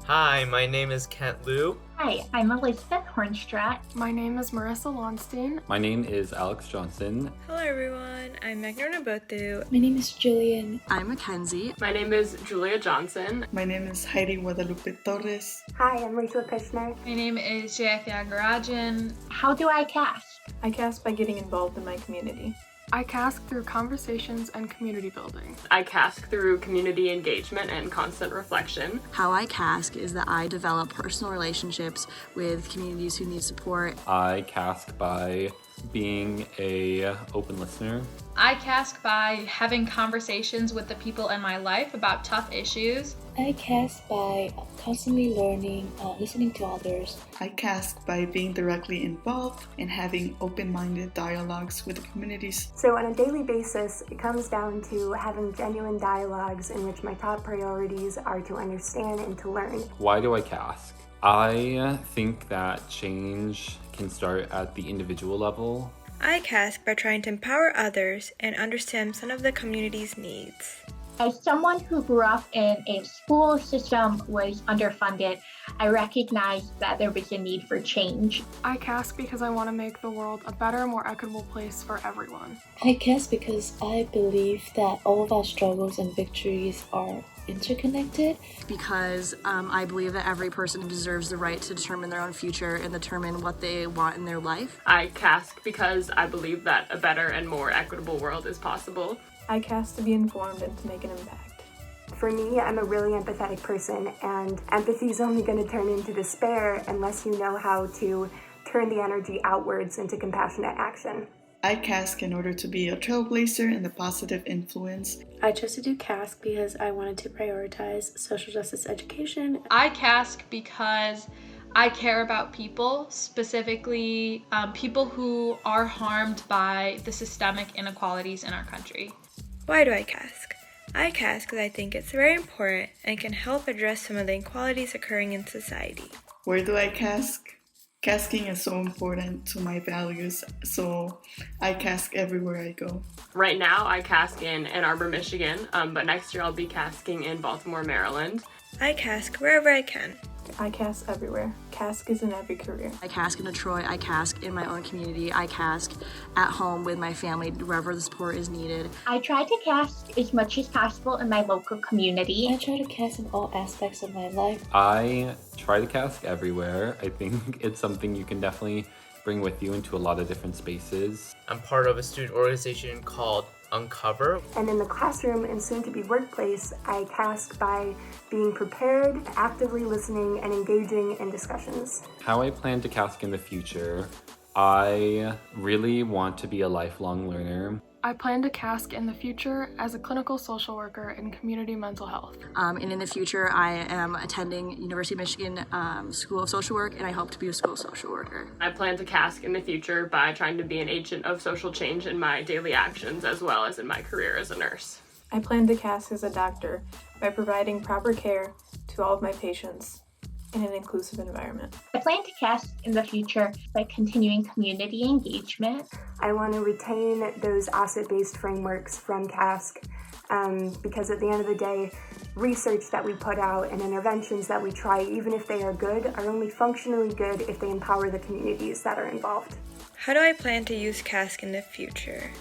Hi, my name is Kent Liu. Hi, I'm Elizabeth Hornstratt. My name is Marissa Lonstein. My name is Alex Johnson. Hello everyone, I'm Magna Nabotu. My name is Jillian. I'm Mackenzie. My name is Julia Johnson. My name is Heidi Guadalupe Torres. Hi, I'm Rachel Kushner. My name is Jaya Thiagarajan. How do I CASC? I CASC by getting involved in my community. I CASC through conversations and community building. I CASC through community engagement and constant reflection. How I CASC is that I develop personal relationships with communities who need support. I CASC by being an open listener. I CASC by having conversations with the people in my life about tough issues. I CASC by constantly learning, listening to others. I CASC by being directly involved and having open-minded dialogues with the communities. So on a daily basis, it comes down to having genuine dialogues in which my top priorities are to understand and to learn. Why do I CASC? I think that change can start at the individual level. I CASC by trying to empower others and understand some of the community's needs. As someone who grew up in a school system was underfunded, I recognized that there was a need for change. I CASC because I want to make the world a better, more equitable place for everyone. I CASC because I believe that all of our struggles and victories are interconnected. Because I believe that every person deserves the right to determine their own future and determine what they want in their life. I CASC because I believe that a better and more equitable world is possible. I CASC to be informed and to make an impact. For me, I'm a really empathetic person, and empathy is only going to turn into despair unless you know how to turn the energy outwards into compassionate action. I CASC in order to be a trailblazer and a positive influence. I chose to do CASC because I wanted to prioritize social justice education. I CASC because I care about people, specifically people who are harmed by the systemic inequalities in our country. Why do I CASC? I CASC because I think it's very important and can help address some of the inequalities occurring in society. Where do I CASC? CASCing is so important to my values, so I CASC everywhere I go. Right now, I CASC in Ann Arbor, Michigan, but next year I'll be CASCing in Baltimore, Maryland. I CASC wherever I can. I CASC everywhere. CASC is in every career. I CASC in Detroit. I CASC in my own community. I CASC at home with my family, wherever the support is needed. I try to CASC as much as possible in my local community. I try to CASC in all aspects of my life. I try to CASC everywhere. I think it's something you can definitely bring with you into a lot of different spaces. I'm part of a student organization called Uncover. And in the classroom and soon to be workplace, I CASC by being prepared, actively listening, and engaging in discussions. How I plan to CASC in the future, I really want to be a lifelong learner. I plan to CASC in the future as a clinical social worker in community mental health. And in the future, I am attending University of Michigan School of Social Work, and I hope to be a school social worker. I plan to CASC in the future by trying to be an agent of social change in my daily actions as well as in my career as a nurse. I plan to CASC as a doctor by providing proper care to all of my patients in an inclusive environment. I plan to CASC in the future by continuing community engagement. I want to retain those asset-based frameworks from CASC because at the end of the day, research that we put out and interventions that we try, even if they are good, are only functionally good if they empower the communities that are involved. How do I plan to use CASC in the future?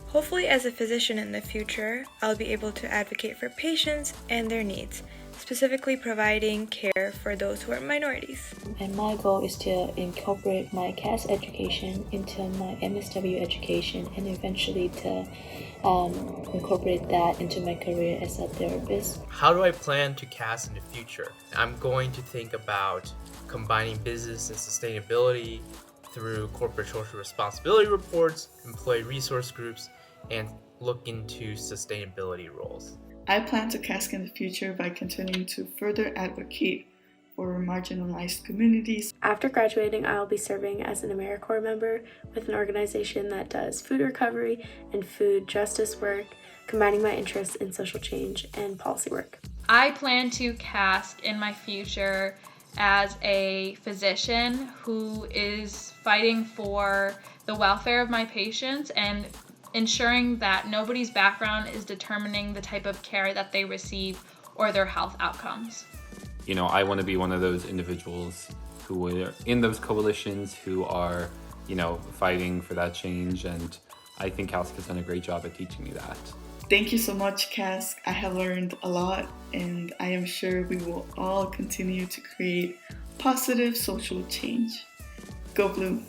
Hopefully, as a physician in the future, I'll be able to advocate for patients and their needs, specifically providing care for those who are minorities. And my goal is to incorporate my CASC education into my MSW education and eventually to incorporate that into my career as a therapist. How do I plan to CASC in the future? I'm going to think about combining business and sustainability through corporate social responsibility reports, employee resource groups, and look into sustainability roles. I plan to CASC in the future by continuing to further advocate for marginalized communities. After graduating, I'll be serving as an AmeriCorps member with an organization that does food recovery and food justice work, combining my interests in social change and policy work. I plan to CASC in my future as a physician who is fighting for the welfare of my patients and ensuring that nobody's background is determining the type of care that they receive or their health outcomes. you know, I want to be one of those individuals who are in those coalitions, who are, you know, fighting for that change. And I think CASC has done a great job at teaching me that. Thank you so much, CASC. I have learned a lot, and I am sure we will all continue to create positive social change. Go Blue!